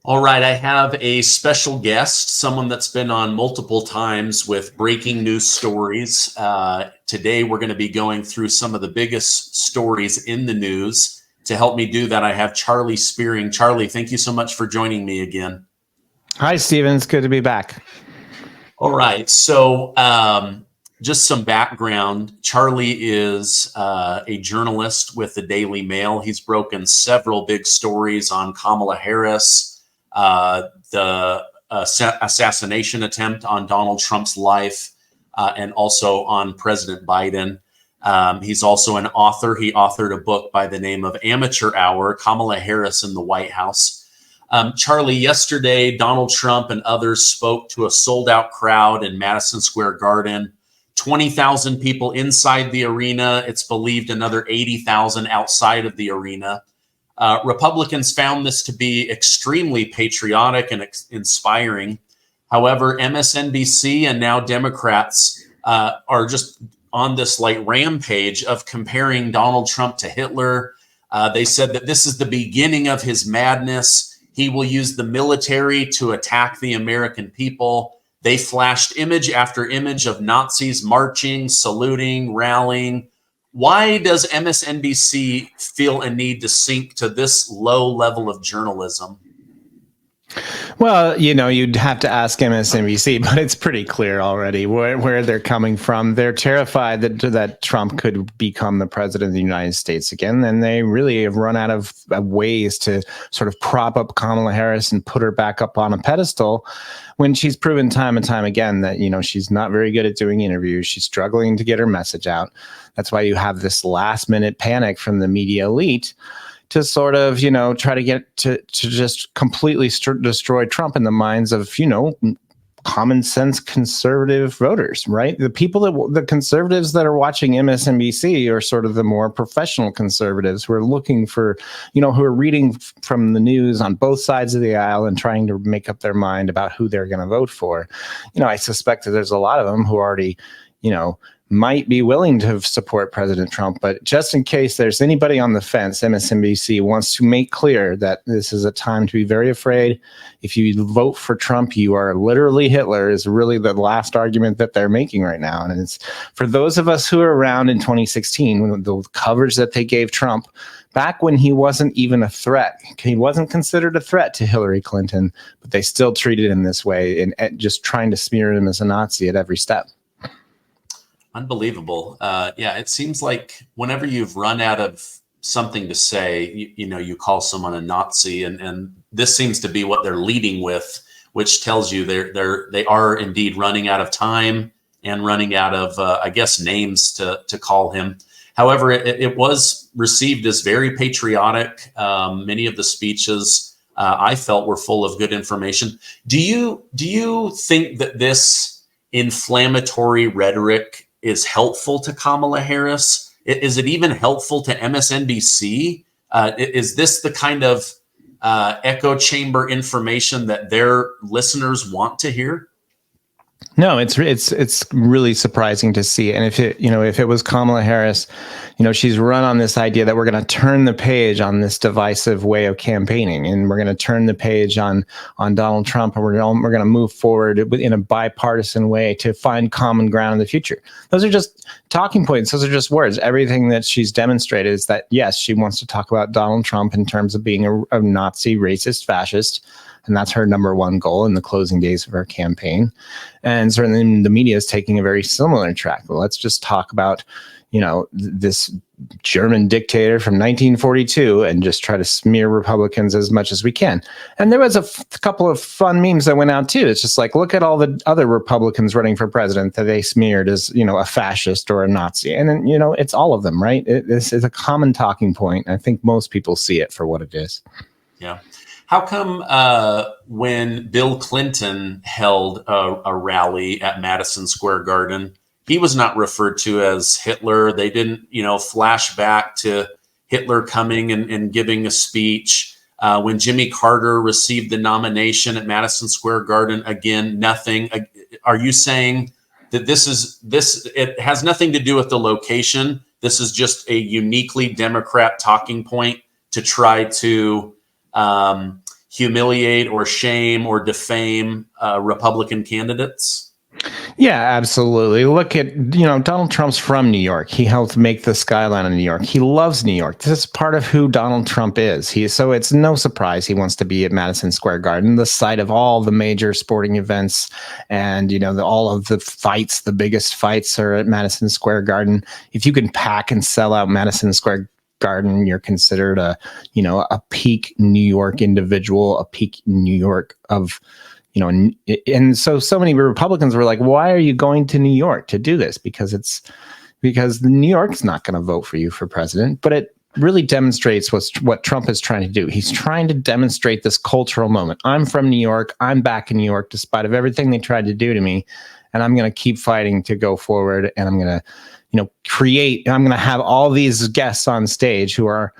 All right, I have a special guest, someone that's been on multiple times with breaking news stories. Today, we're going to be going through some of the biggest stories in the news. To help me do that, I have Charlie Spiering. Charlie, thank you so much for joining me again. Hi, Steven. It's good to be back. All right, so just some background. Charlie is a journalist with the Daily Mail. He's broken several big stories on Kamala Harris, the assassination attempt on Donald Trump's life, and also on President Biden. He's also an author. He authored a book by the name of Amateur Hour, Kamala Harris in the White House. Charlie, yesterday, Donald Trump and others spoke to a sold-out crowd in Madison Square Garden. 20,000 people inside the arena. It's believed another 80,000 outside of the arena. Republicans found this to be extremely patriotic and inspiring. However, MSNBC and now Democrats are just on this like rampage of comparing Donald Trump to Hitler. They said that this is the beginning of his madness. He will use the military to attack the American people. They flashed image after image of Nazis marching, saluting, rallying. Why does MSNBC feel a need to sink to this low level of journalism? Well, you'd have to ask MSNBC, but it's pretty clear already where they're coming from. They're terrified that Trump could become the president of the United States again, and they really have run out of ways to sort of prop up Kamala Harris and put her back up on a pedestal when she's proven time and time again that, she's not very good at doing interviews. She's struggling to get her message out. That's why you have this last minute panic from the media elite to sort of, try to get to just completely destroy Trump in the minds of, common sense conservative voters, right? The conservatives that are watching MSNBC are sort of the more professional conservatives who are looking for, who are reading from the news on both sides of the aisle and trying to make up their mind about who they're going to vote for. I suspect that there's a lot of them who already, might be willing to support President Trump. But just in case there's anybody on the fence, MSNBC wants to make clear that this is a time to be very afraid. If you vote for Trump, you are literally Hitler, is really the last argument that they're making right now. And it's for those of us who were around in 2016, when the coverage that they gave Trump back when he wasn't even a threat. He wasn't considered a threat to Hillary Clinton, but they still treated him this way and just trying to smear him as a Nazi at every step. Unbelievable. Yeah, it seems like whenever you've run out of something to say, you call someone a Nazi, and this seems to be what they're leading with, which tells you they are indeed running out of time and running out of, I guess, names to call him. However, it was received as very patriotic. Many of the speeches I felt were full of good information. Do you think that this inflammatory rhetoric is helpful to Kamala Harris? Is it even helpful to MSNBC? Is this the kind of echo chamber information that their listeners want to hear? No, it's really surprising to see. And if it was Kamala Harris, she's run on this idea that we're going to turn the page on this divisive way of campaigning, and we're going to turn the page on Donald Trump, and we're going to move forward in a bipartisan way to find common ground in the future. Those are just talking points. Those are just words. Everything that she's demonstrated is that, yes, she wants to talk about Donald Trump in terms of being a Nazi, racist, fascist. And that's her number one goal in the closing days of her campaign. And certainly the media is taking a very similar track. Well, let's just talk about, this German dictator from 1942 and just try to smear Republicans as much as we can. And there was a couple of fun memes that went out too. It's just like, look at all the other Republicans running for president that they smeared as, a fascist or a Nazi. And then, it's all of them, right? This is a common talking point. I think most people see it for what it is. Yeah. How come when Bill Clinton held a rally at Madison Square Garden, he was not referred to as Hitler? They didn't, flash back to Hitler coming and giving a speech. When Jimmy Carter received the nomination at Madison Square Garden, again, nothing. Are you saying that it has nothing to do with the location? This is just a uniquely Democrat talking point to try to humiliate or shame or defame Republican candidates? Yeah, absolutely. Look at, Donald Trump's from New York. He helped make the skyline of New York. He loves New York. This is part of who Donald Trump is. So it's no surprise he wants to be at Madison Square Garden, the site of all the major sporting events. And, all of the fights, the biggest fights are at Madison Square Garden. If you can pack and sell out Madison Square Garden, you're considered a peak New York individual, a peak New York of, and so many Republicans were like, why are you going to New York to do this? Because New York's not going to vote for you for president. But it really demonstrates what Trump is trying to do. He's trying to demonstrate this cultural moment. I'm from New York. I'm back in New York, despite of everything they tried to do to me. And I'm going to keep fighting to go forward. And I'm going to, I'm going to have all these guests on stage who are,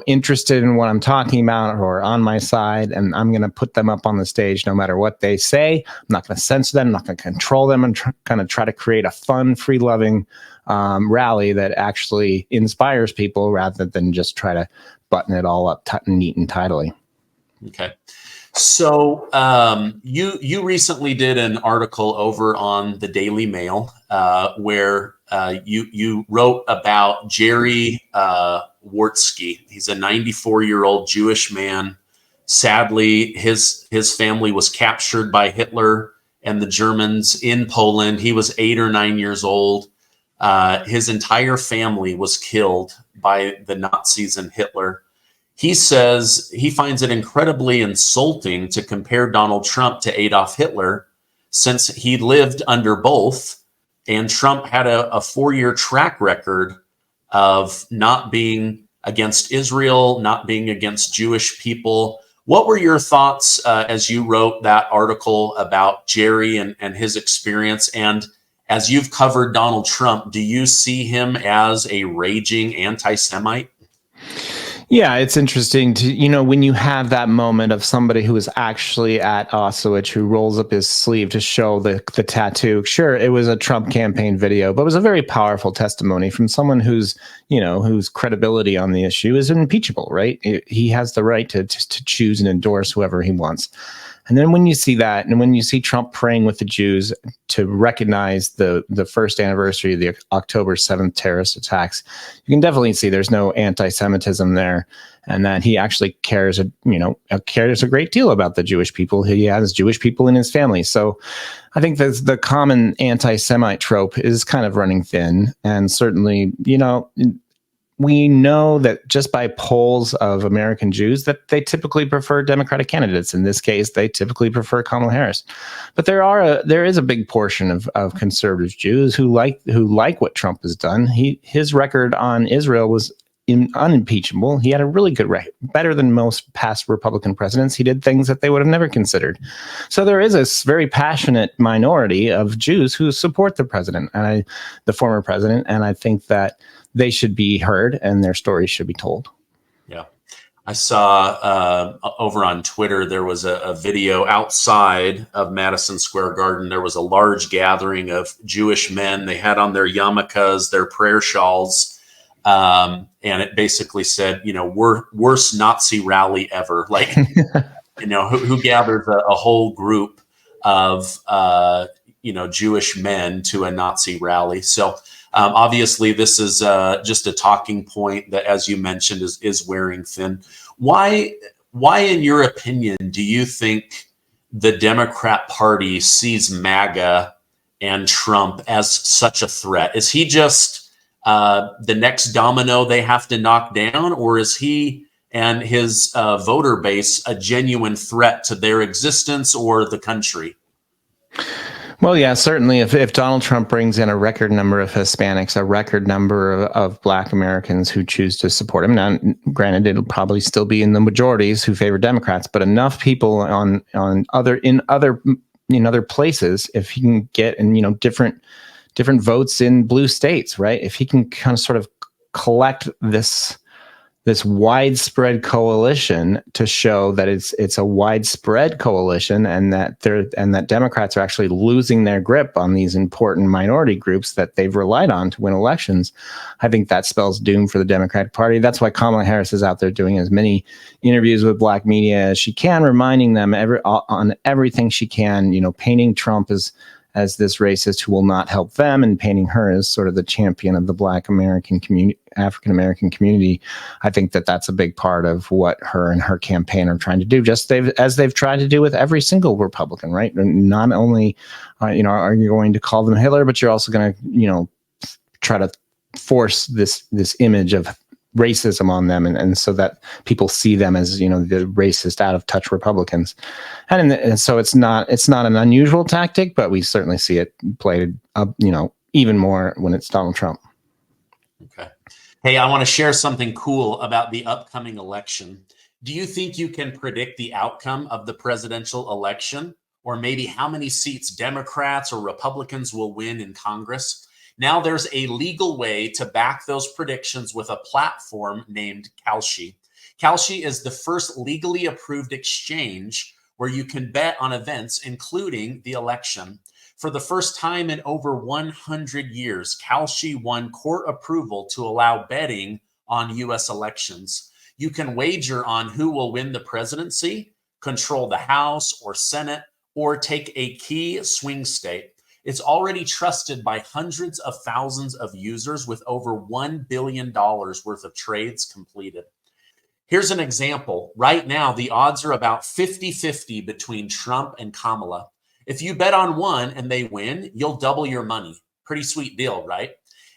interested in what I'm talking about or on my side, and I'm going to put them up on the stage no matter what they say. I'm not going to censor them. I'm not going to control them. I'm going to try to create a fun, free-loving rally that actually inspires people rather than just try to button it all up neat and tidily. Okay. So you recently did an article over on the Daily Mail where you wrote about Jerry Wartski. He's a 94-year-old Jewish man. Sadly, his family was captured by Hitler and the Germans in Poland. He was 8 or 9 years old. His entire family was killed by the Nazis and Hitler. He says he finds it incredibly insulting to compare Donald Trump to Adolf Hitler since he lived under both, and Trump had a 4-year track record of not being against Israel, not being against Jewish people. What were your thoughts as you wrote that article about Jerry and his experience? And as you've covered Donald Trump, do you see him as a raging anti-Semite? Yeah, it's interesting to, when you have that moment of somebody who is actually at Auschwitz who rolls up his sleeve to show the tattoo. Sure, it was a Trump campaign video, but it was a very powerful testimony from someone whose credibility on the issue is impeachable, right? He has the right to choose and endorse whoever he wants. And then when you see that, and when you see Trump praying with the Jews to recognize the first anniversary of the October 7th terrorist attacks, you can definitely see there's no anti-Semitism there, and that he actually cares a great deal about the Jewish people. He has Jewish people in his family. So I think the common anti-Semite trope is kind of running thin. And certainly, we know that just by polls of American Jews that they typically prefer Democratic candidates. In this case, they typically prefer Kamala Harris. But there is a big portion of conservative Jews who like what Trump has done. His record on Israel was unimpeachable. He had a really good record, better than most past Republican presidents. He did things that they would have never considered. So there is a very passionate minority of Jews who support the president and the former president. And I think that they should be heard and their stories should be told. Yeah. I saw over on Twitter, there was a video outside of Madison Square Garden. There was a large gathering of Jewish men. They had on their yarmulkes, their prayer shawls. And it basically said, worst Nazi rally ever. Like, who gathers a whole group of, Jewish men to a Nazi rally. So, obviously, this is just a talking point that, as you mentioned, is wearing thin. Why, in your opinion, do you think the Democrat Party sees MAGA and Trump as such a threat? Is he just the next domino they have to knock down, or is he and his voter base a genuine threat to their existence or the country? Well, yeah, certainly if Donald Trump brings in a record number of Hispanics, a record number of Black Americans who choose to support him. Now, granted, it'll probably still be in the majorities who favor Democrats, but enough people in other places, if he can get different votes in blue states, right? If he can kind of sort of collect this this widespread coalition to show that it's a widespread coalition, and that Democrats are actually losing their grip on these important minority groups that they've relied on to win elections. I think that spells doom for the Democratic Party. That's why Kamala Harris is out there doing as many interviews with black media as she can, reminding them on everything she can, painting Trump as this racist who will not help them, and painting her as sort of the champion of the Black American community, African American community. I think that's a big part of what her and her campaign are trying to do, just as they've tried to do with every single Republican, right? Not only, are you going to call them Hitler, but you're also going to, try to force this image of racism on them, and so that people see them as the racist, out of touch Republicans, and so it's not an unusual tactic, but we certainly see it played even more when it's Donald Trump. Okay. Hey, I want to share something cool about the upcoming election. Do you think you can predict the outcome of the presidential election, or maybe how many seats Democrats or Republicans will win in Congress? Now there's a legal way to back those predictions with a platform named Kalshi. Kalshi is the first legally approved exchange where you can bet on events, including the election. For the first time in over 100 years, Kalshi won court approval to allow betting on U.S. elections. You can wager on who will win the presidency, control the House or Senate, or take a key swing state. It's already trusted by hundreds of thousands of users, with over $1 billion worth of trades completed. Here's an example. Right now, the odds are about 50-50 between Trump and Kamala. If you bet on one and they win, you'll double your money. Pretty sweet deal, right?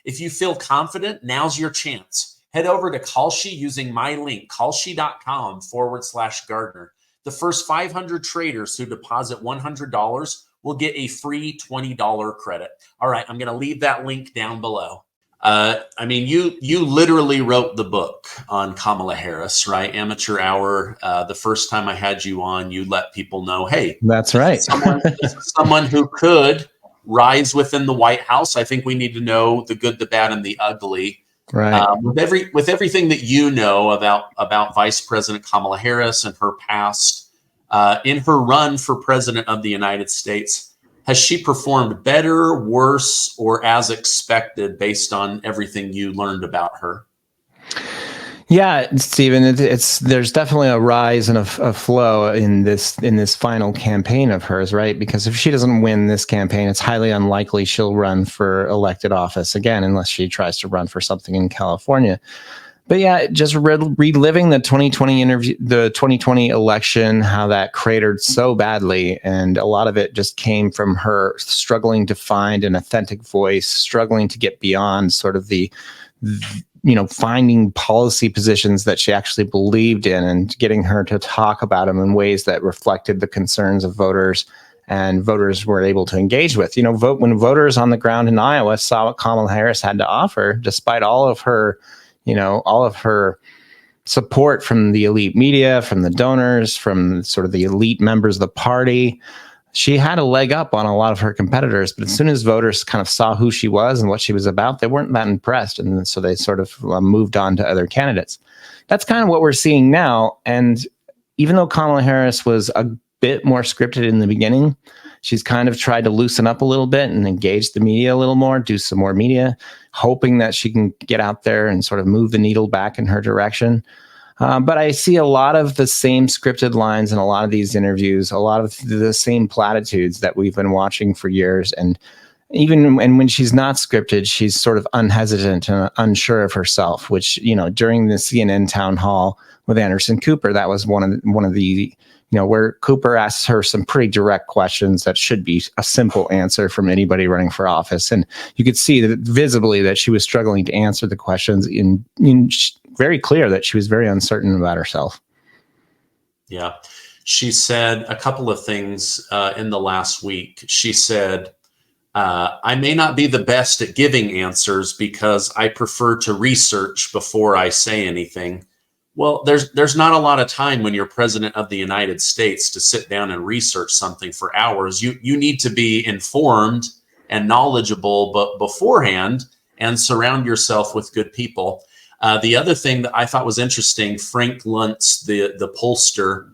If you feel confident, now's your chance. Head over to Kalshi using my link, kalshi.com/Gardner. The first 500 traders who deposit $100 will get a free $20 credit. All right, I'm going to leave that link down below. You literally wrote the book on Kamala Harris, right? Amateur Hour. The first time I had you on, you let people know, hey, that's right. someone who could rise within the White House. I think we need to know the good, the bad, and the ugly. Right. With everything that you know about Vice President Kamala Harris and her past, in her run for president of the United States, has she performed better, worse, or as expected based on everything you learned about her? Yeah, Stephen, there's definitely a rise and a flow in this final campaign of hers, right? Because if she doesn't win this campaign, it's highly unlikely she'll run for elected office again, unless she tries to run for something in California. But yeah, just reliving the 2020 election, how that cratered so badly. And a lot of it just came from her struggling to find an authentic voice, struggling to get beyond sort of the finding policy positions that she actually believed in, and getting her to talk about them in ways that reflected the concerns of voters, and voters were able to engage with. When voters on the ground in Iowa saw what Kamala Harris had to offer, despite all of her support from the elite media, from the donors, from sort of the elite members of the party, she had a leg up on a lot of her competitors. But as soon as voters kind of saw who she was and what she was about, they weren't that impressed. And so they sort of moved on to other candidates. That's kind of what we're seeing now. And even though Kamala Harris was a bit more scripted in the beginning, she's kind of tried to loosen up a little bit and engage the media a little more, do some more media, hoping that she can get out there and sort of move the needle back in her direction. But I see a lot of the same scripted lines in a lot of these interviews, a lot of the same platitudes that we've been watching for years. And when she's not scripted, she's sort of unhesitant and unsure of herself, which, during the CNN town hall with Anderson Cooper, that was one of the where Cooper asks her some pretty direct questions that should be a simple answer from anybody running for office. And you could see that visibly that she was struggling to answer the questions in very clear that she was very uncertain about herself. Yeah. She said a couple of things in the last week. She said, I may not be the best at giving answers because I prefer to research before I say anything. Well, there's not a lot of time when you're president of the United States to sit down and research something for hours. You need to be informed and knowledgeable, but beforehand, and surround yourself with good people. The other thing that I thought was interesting, Frank Luntz, the pollster,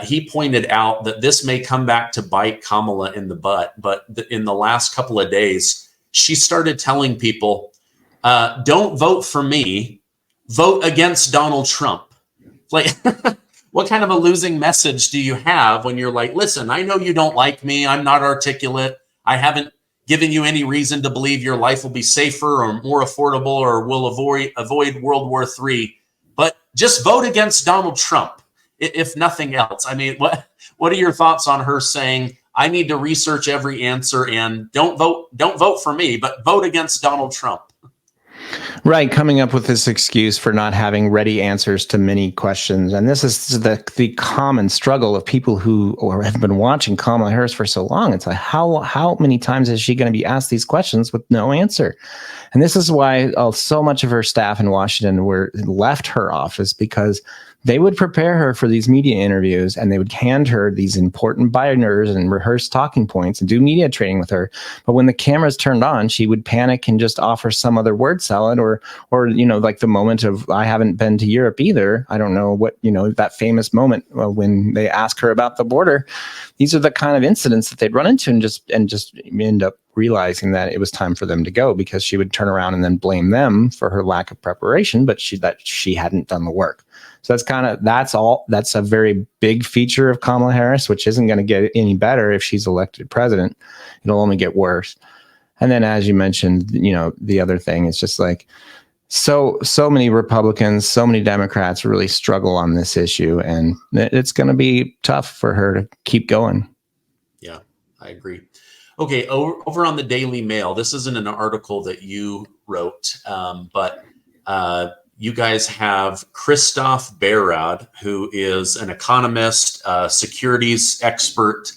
he pointed out that this may come back to bite Kamala in the butt, but in the last couple of days, she started telling people, don't vote for me, vote against Donald Trump. Like, what kind of a losing message do you have when you're like, listen, I know you don't like me. I'm not articulate. I haven't given you any reason to believe your life will be safer or more affordable or will avoid World War III. But just vote against Donald Trump, if nothing else. I mean, what are your thoughts on her saying, I need to research every answer and don't vote for me, but vote against Donald Trump? Right, coming up with this excuse for not having ready answers to many questions. And this is the common struggle of people who have been watching Kamala Harris for so long. It's like, how many times is she going to be asked these questions with no answer? And this is why so much of her staff in Washington left her office, because they would prepare her for these media interviews and they would hand her these important binders and rehearse talking points and do media training with her. But when the cameras turned on, she would panic and just offer some other word salad or like the moment of, I haven't been to Europe either. I don't know what, that famous moment when they ask her about the border. These are the kind of incidents that they'd run into and just end up realizing that it was time for them to go, because she would turn around and then blame them for her lack of preparation, but she hadn't done the work. So that's a very big feature of Kamala Harris, which isn't going to get any better if she's elected president. It'll only get worse. And then, as you mentioned, the other thing is just like, so many Republicans, so many Democrats really struggle on this issue, and it's going to be tough for her to keep going. Yeah, I agree. Okay, over on the Daily Mail, this isn't an article that you wrote, but you guys have Christoph Berad, who is an economist, securities expert.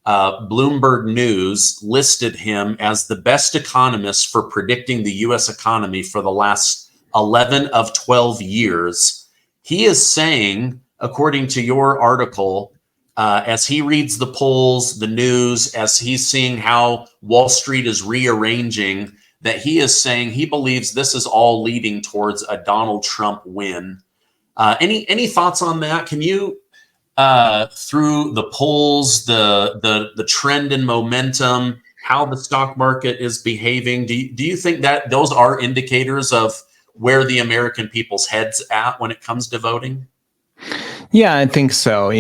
Bloomberg News listed him as the best economist for predicting the U.S. economy for the last 11 of 12 years. He is saying, according to your article, as he reads the polls, the news, as he's seeing how Wall Street is rearranging, that he is saying he believes this is all leading towards a Donald Trump win. Any thoughts on that? Can you, through the polls, the trend and momentum, how the stock market is behaving, do you think that those are indicators of where the American people's head's at when it comes to voting? Yeah, I think so.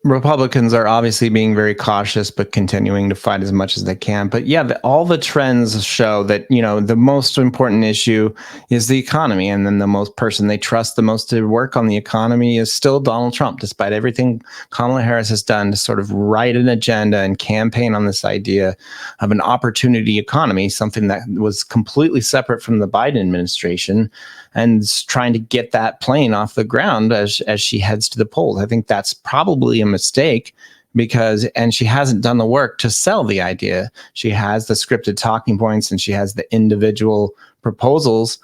Republicans are obviously being very cautious, but continuing to fight as much as they can. But yeah, all the trends show that, the most important issue is the economy. And then the person they trust the most to work on the economy is still Donald Trump, despite everything Kamala Harris has done to sort of write an agenda and campaign on this idea of an opportunity economy, something that was completely separate from the Biden administration, and trying to get that plane off the ground as she heads to the polls. I think that's probably a mistake, and she hasn't done the work to sell the idea. She has the scripted talking points and she has the individual proposals.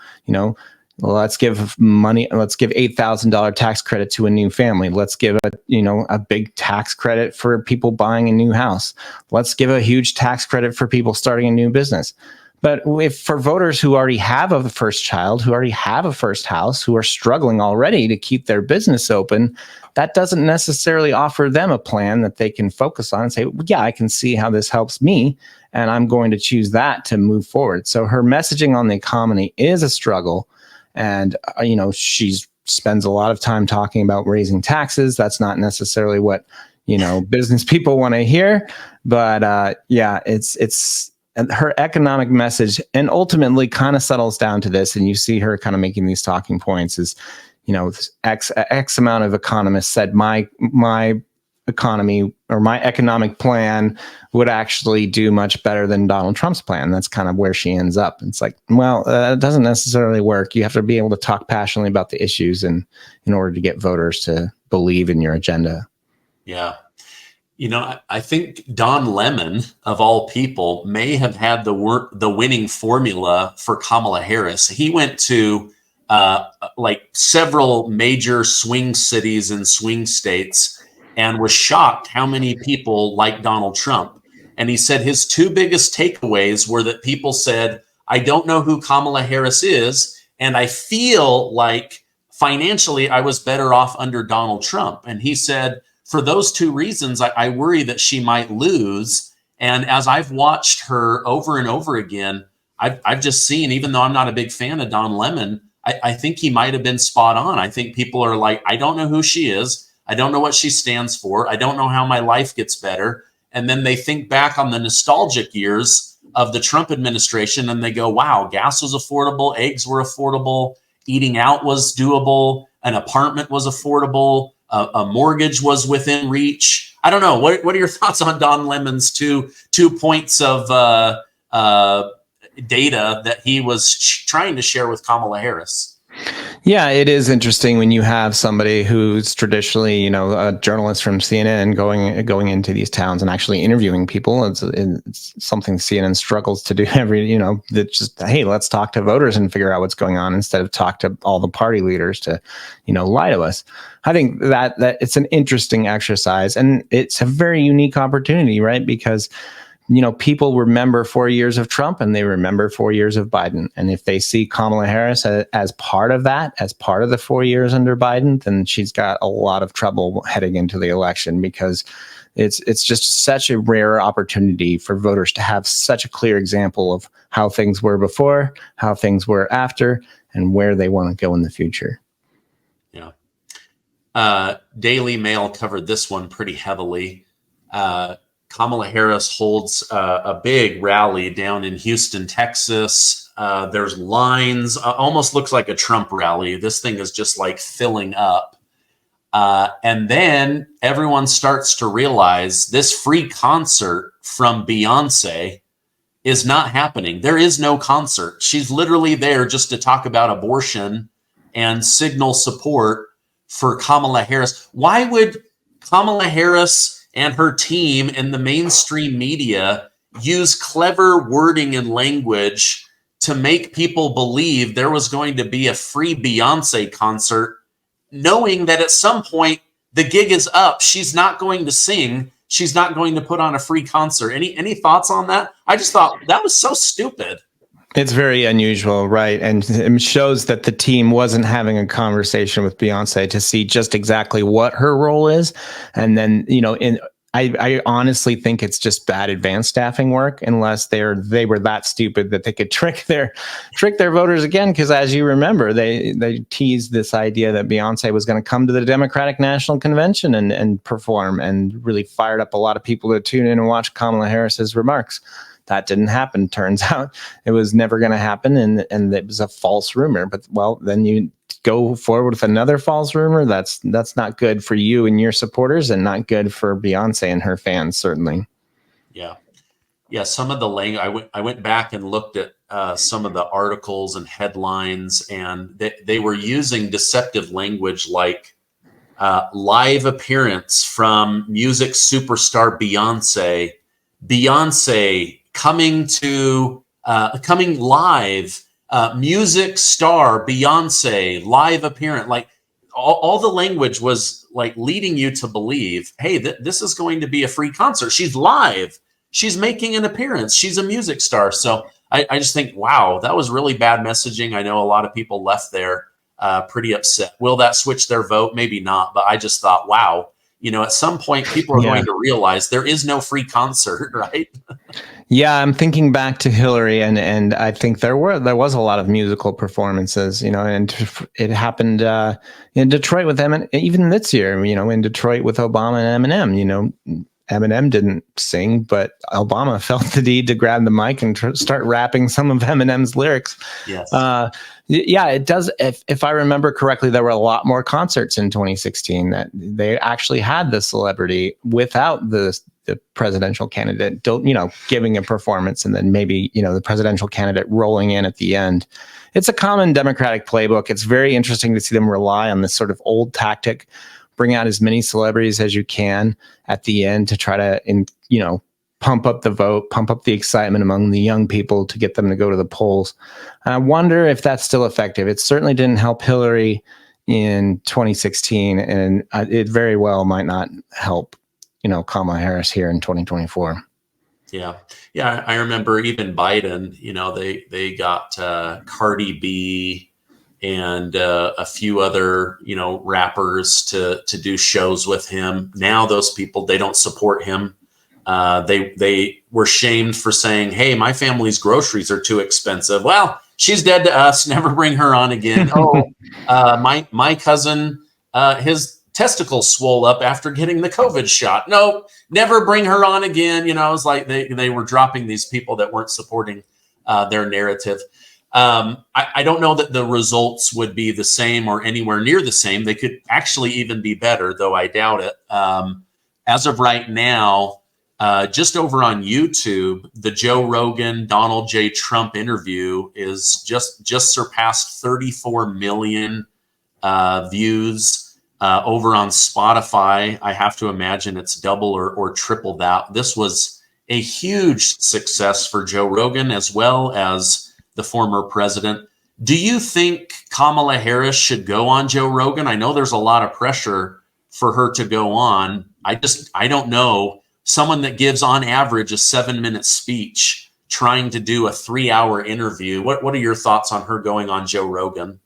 Let's give $8,000 tax credit to a new family. Let's give a big tax credit for people buying a new house. Let's give a huge tax credit for people starting a new business. But if for voters who already have a first child, who already have a first house, who are struggling already to keep their business open, that doesn't necessarily offer them a plan that they can focus on and say, yeah, I can see how this helps me, and I'm going to choose that to move forward. So her messaging on the economy is a struggle. And, she spends a lot of time talking about raising taxes. That's not necessarily what, business people want to hear. But it's her economic message, and ultimately kind of settles down to this. And you see her kind of making these talking points is, X amount of economists said my economy or my economic plan would actually do much better than Donald Trump's plan. That's kind of where she ends up. It's like, well, it doesn't necessarily work. You have to be able to talk passionately about the issues in order to get voters to believe in your agenda. Yeah. I think Don Lemon, of all people, may have had the winning formula for Kamala Harris. He went to several major swing cities and swing states and was shocked how many people like Donald Trump. And he said his two biggest takeaways were that people said, I don't know who Kamala Harris is, And I feel like financially I was better off under Donald Trump. And he said, for those two reasons, I worry that she might lose. And as I've watched her over and over again, I've just seen, even though I'm not a big fan of Don Lemon, I think he might have been spot on. I think people are like, I don't know who she is. I don't know what she stands for. I don't know how my life gets better. And then they think back on the nostalgic years of the Trump administration and they go, wow, gas was affordable, eggs were affordable, eating out was doable, an apartment was affordable, a mortgage was within reach. I don't know. What are your thoughts on Don Lemon's two points of data that he was trying to share with Kamala Harris? Yeah, it is interesting when you have somebody who's traditionally, a journalist from CNN going into these towns and actually interviewing people. It's something CNN struggles to do that just, hey, let's talk to voters and figure out what's going on instead of talk to all the party leaders to, lie to us. I think that it's an interesting exercise and it's a very unique opportunity, right? Because people remember 4 years of Trump and they remember 4 years of Biden. And if they see Kamala Harris as part of that, as part of the 4 years under Biden, then she's got a lot of trouble heading into the election because it's just such a rare opportunity for voters to have such a clear example of how things were before, how things were after, and where they want to go in the future. Yeah. Daily Mail covered this one pretty heavily. Kamala Harris holds a big rally down in Houston, Texas. There's lines, almost looks like a Trump rally. This thing is just like filling up. And then everyone starts to realize this free concert from Beyonce is not happening. There is no concert. She's literally there just to talk about abortion and signal support for Kamala Harris. Why would Kamala Harris and her team in the mainstream media use clever wording and language to make people believe there was going to be a free Beyonce concert, knowing that at some point the gig is up? She's not going to sing. She's not going to put on a free concert. Any thoughts on that? I just thought that was so stupid. It's very unusual, right? And it shows that the team wasn't having a conversation with Beyonce to see just exactly what her role is. And then, I honestly think it's just bad advanced staffing work, unless they were that stupid that they could trick their voters again. Because as you remember, they teased this idea that Beyonce was going to come to the Democratic National Convention and perform, and really fired up a lot of people to tune in and watch Kamala Harris's remarks. That didn't happen. Turns out it was never going to happen, and it was a false rumor. But then you go forward with another false rumor. That's not good for you and your supporters, and not good for Beyonce and her fans, certainly. Yeah. Some of the language, I went back and looked at some of the articles and headlines, and they were using deceptive language like live appearance from music superstar Beyonce coming live, music star Beyonce live appearance. Like all the language was like leading you to believe, hey, this is going to be a free concert. She's live. She's making an appearance. She's a music star. So I just think, wow, that was really bad messaging. I know a lot of people left there pretty upset. Will that switch their vote? Maybe not. But I just thought, wow, at some point people are going to realize there is no free concert, right? Yeah, I'm thinking back to Hillary, and I think there was a lot of musical performances, and it happened in Detroit with Eminem, even this year, in Detroit with Obama and Eminem. Eminem didn't sing, but Obama felt the need to grab the mic and start rapping some of Eminem's lyrics. Yes. Yeah, it does. If I remember correctly, there were a lot more concerts in 2016 that they actually had the celebrity without the presidential candidate, giving a performance, and then maybe, the presidential candidate rolling in at the end. It's a common Democratic playbook. It's very interesting to see them rely on this sort of old tactic, bring out as many celebrities as you can at the end to try to, pump up the vote, pump up the excitement among the young people to get them to go to the polls. And I wonder if that's still effective. It certainly didn't help Hillary in 2016, and it very well might not help, Kamala Harris here in 2024. Yeah. I remember even Biden, they got Cardi B, and a few other, rappers to do shows with him. Now those people, they don't support him. They were shamed for saying, "Hey, my family's groceries are too expensive." Well, she's dead to us. Never bring her on again. My cousin, his testicles swole up after getting the COVID shot. No, never bring her on again. It's like they were dropping these people that weren't supporting their narrative. I don't know that the results would be the same or anywhere near the same. They could actually even be better, though I doubt it. As of right now, just over on YouTube, the Joe Rogan, Donald J. Trump interview is just surpassed 34 million views. Over on Spotify, I have to imagine it's double or triple that. This was a huge success for Joe Rogan as well as the former president. Do you think Kamala Harris should go on Joe Rogan? I know there's a lot of pressure for her to go on. I don't know. Someone that gives on average a 7-minute speech trying to do a 3-hour interview. What are your thoughts on her going on Joe Rogan?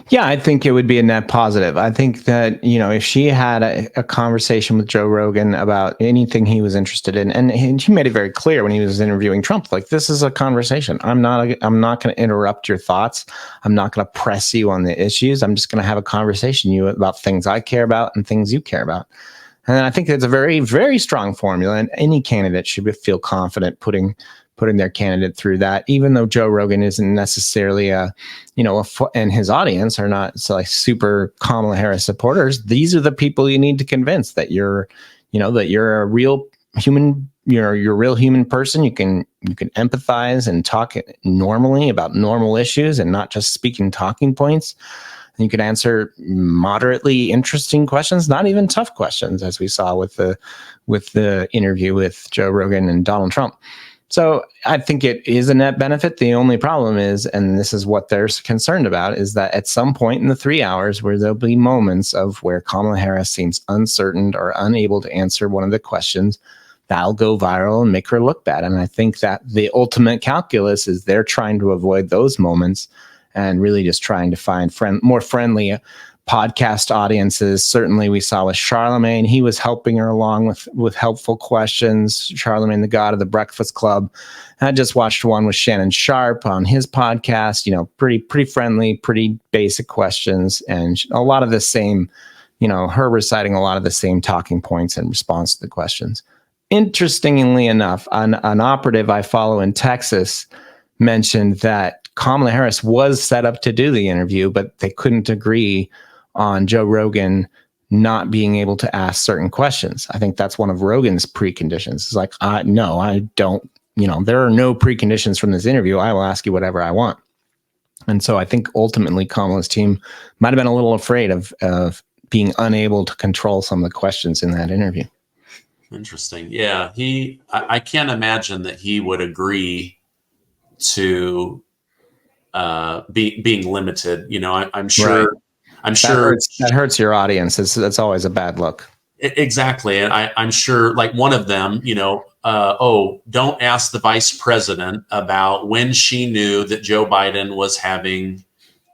Yeah, I think it would be a net positive. I think that, if she had a conversation with Joe Rogan about anything he was interested in, and he made it very clear when he was interviewing Trump, like, this is a conversation. I'm not going to interrupt your thoughts. I'm not going to press you on the issues. I'm just going to have a conversation with you about things I care about and things you care about. And I think it's a very, very strong formula, and any candidate should feel confident putting their candidate through that, even though Joe Rogan isn't necessarily and his audience are not super Kamala Harris supporters. These are the people you need to convince that you're a real human, you're a real human person. You can empathize and talk normally about normal issues and not just speaking talking points. And you can answer moderately interesting questions, not even tough questions, as we saw with the interview with Joe Rogan and Donald Trump. So I think it is a net benefit. The only problem is, and this is what they're concerned about, is that at some point in the 3 hours where there'll be moments of where Kamala Harris seems uncertain or unable to answer one of the questions, that'll go viral and make her look bad. And I think that the ultimate calculus is they're trying to avoid those moments and really just trying to find more friendly podcast audiences. Certainly we saw with Charlemagne, he was helping her along with helpful questions. Charlemagne, the god of the Breakfast Club. I just watched one with Shannon Sharp on his podcast, pretty friendly, pretty basic questions, and a lot of the same, her reciting a lot of the same talking points in response to the questions. Interestingly enough, an operative I follow in Texas mentioned that Kamala Harris was set up to do the interview, but they couldn't agree on Joe Rogan not being able to ask certain questions. I think that's one of Rogan's preconditions. It's like, no, I don't, there are no preconditions from this interview. I will ask you whatever I want. And so I think ultimately Kamala's team might have been a little afraid of being unable to control some of the questions in that interview. Interesting. Yeah. I can't imagine that he would agree to being limited. I'm sure. Right. I'm sure that hurts your audience. That's always a bad look. Exactly. And I'm sure, like, one of them, don't ask the vice president about when she knew that Joe Biden was having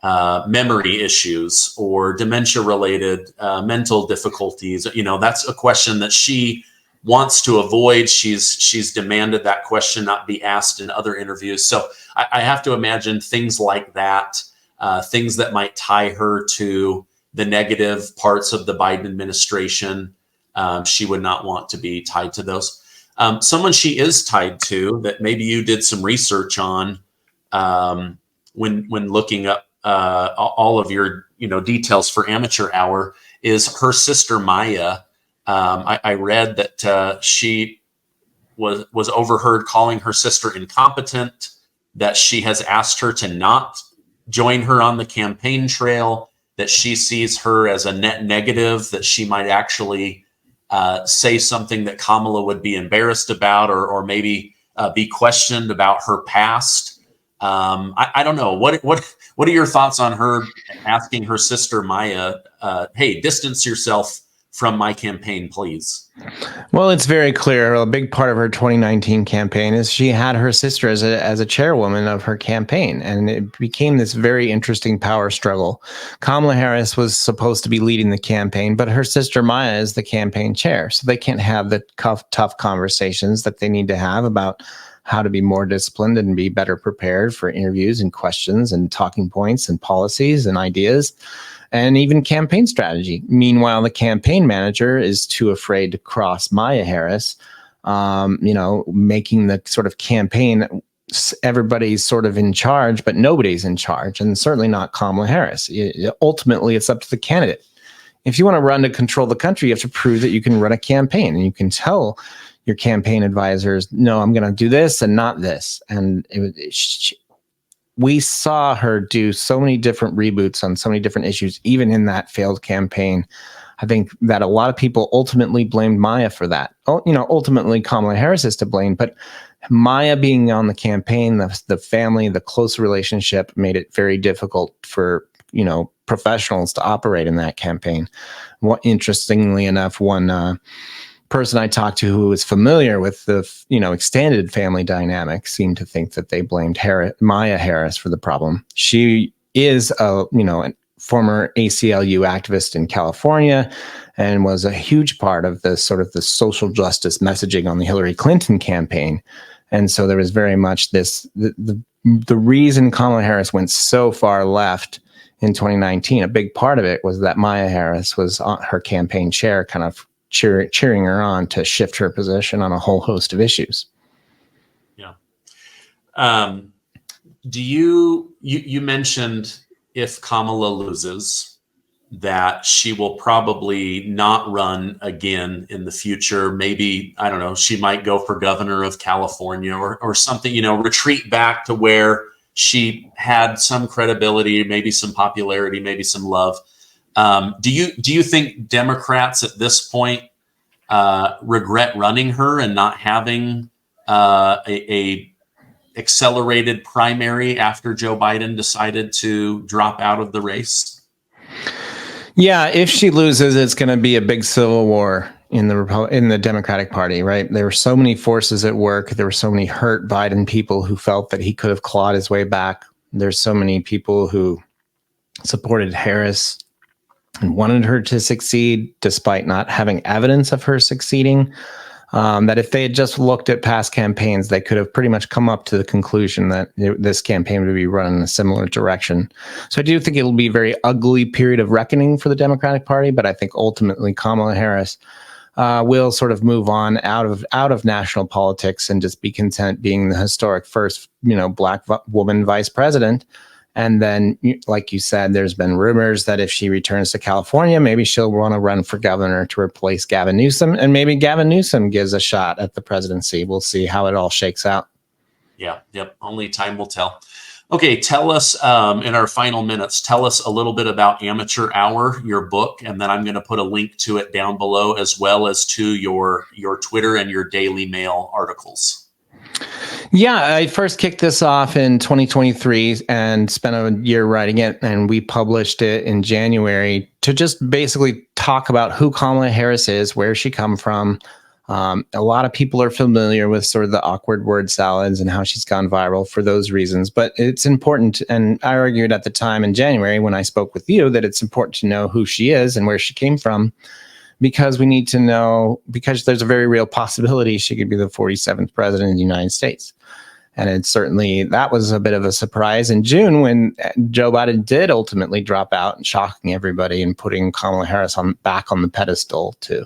memory issues or dementia related mental difficulties. That's a question that she wants to avoid. She's demanded that question not be asked in other interviews. So I have to imagine things like that. Things that might tie her to the negative parts of the Biden administration. She would not want to be tied to those. Someone she is tied to that maybe you did some research on when looking up all of your details for Amateur Hour is her sister Maya. I read that she was overheard calling her sister incompetent, that she has asked her to not join her on the campaign trail, that she sees her as a net negative, that she might actually say something that Kamala would be embarrassed about, or maybe be questioned about her past. I don't know. What are your thoughts on her asking her sister Maya, hey, distance yourself from my campaign, please? Well, it's very clear. A big part of her 2019 campaign is she had her sister as a chairwoman of her campaign, and it became this very interesting power struggle. Kamala Harris was supposed to be leading the campaign, but her sister Maya is the campaign chair, so they can't have the tough conversations that they need to have about how to be more disciplined and be better prepared for interviews and questions and talking points and policies and ideas, and even campaign strategy. Meanwhile, the campaign manager is too afraid to cross Maya Harris, making the sort of campaign, everybody's sort of in charge, but nobody's in charge, and certainly not Kamala Harris. Ultimately, it's up to the candidate. If you want to run to control the country, you have to prove that you can run a campaign, and you can tell your campaign advisors, no, I'm going to do this and not this. And we saw her do so many different reboots on so many different issues, even in that failed campaign. I think that a lot of people ultimately blamed Maya for that. Ultimately Kamala Harris is to blame, but Maya being on the campaign, the family, the close relationship made it very difficult for, professionals to operate in that campaign. Interestingly enough, one person I talked to who was familiar with the extended family dynamic seemed to think that they blamed Maya Harris for the problem. She is a former ACLU activist in California and was a huge part of the sort of the social justice messaging on the Hillary Clinton campaign. And so there was very much this the reason Kamala Harris went so far left in 2019, a big part of it was that Maya Harris was on her campaign chair, kind of cheering her on to shift her position on a whole host of issues. Yeah. Do you mentioned if Kamala loses, that she will probably not run again in the future. Maybe, I don't know, she might go for governor of California or something, retreat back to where she had some credibility, maybe some popularity, maybe some love. Do you think Democrats at this point regret running her and not having a accelerated primary after Joe Biden decided to drop out of the race? Yeah, if she loses, it's going to be a big civil war in the Democratic Party, right? There were so many forces at work. There were so many hurt Biden people who felt that he could have clawed his way back. There's so many people who supported Harris and wanted her to succeed despite not having evidence of her succeeding. That if they had just looked at past campaigns, they could have pretty much come up to the conclusion that this campaign would be run in a similar direction. So I do think it'll be a very ugly period of reckoning for the Democratic Party, but I think ultimately Kamala Harris will sort of move on out of national politics and just be content being the historic first, Black woman vice president. And then, like you said, there's been rumors that if she returns to California, maybe she'll want to run for governor to replace Gavin Newsom. And maybe Gavin Newsom gives a shot at the presidency. We'll see how it all shakes out. Yeah. Yep. Only time will tell. Okay. Tell us in our final minutes, tell us a little bit about Amateur Hour, your book. And then I'm going to put a link to it down below, as well as to your Twitter and your Daily Mail articles. Yeah, I first kicked this off in 2023 and spent a year writing it, and we published it in January to just basically talk about who Kamala Harris is, where she come from. A lot of people are familiar with sort of the awkward word salads and how she's gone viral for those reasons, but it's important, and I argued at the time in January when I spoke with you that it's important to know who she is and where she came from, because we need to know, because there's a very real possibility she could be the 47th president of the United States. And it certainly, that was a bit of a surprise in June when Joe Biden did ultimately drop out and shocking everybody and putting Kamala Harris back on the pedestal too.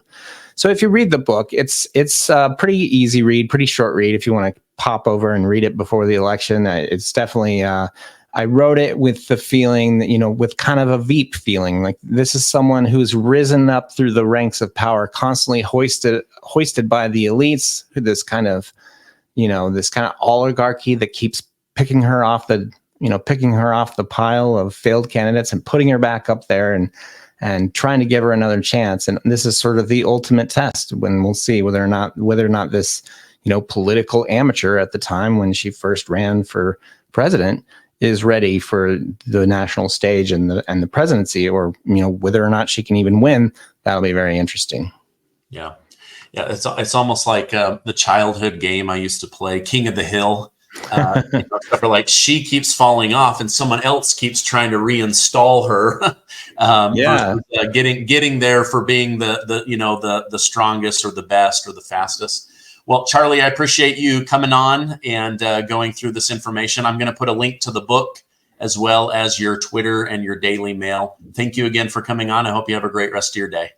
So if you read the book, it's a pretty easy read, pretty short read. If you want to pop over and read it before the election, it's definitely, I wrote it with the feeling that, with kind of a Veep feeling, like this is someone who's risen up through the ranks of power, constantly hoisted by the elites, this kind of oligarchy that keeps picking her off the pile of failed candidates and putting her back up there and trying to give her another chance. And this is sort of the ultimate test when we'll see whether or not this, political amateur at the time when she first ran for president is ready for the national stage and the presidency, or whether or not she can even win. That'll be very interesting. Yeah. Yeah, it's almost like the childhood game I used to play, King of the Hill. Like she keeps falling off, and someone else keeps trying to reinstall her. Versus, getting there for being the strongest or the best or the fastest. Well, Charlie, I appreciate you coming on and going through this information. I'm going to put a link to the book as well as your Twitter and your Daily Mail. Thank you again for coming on. I hope you have a great rest of your day.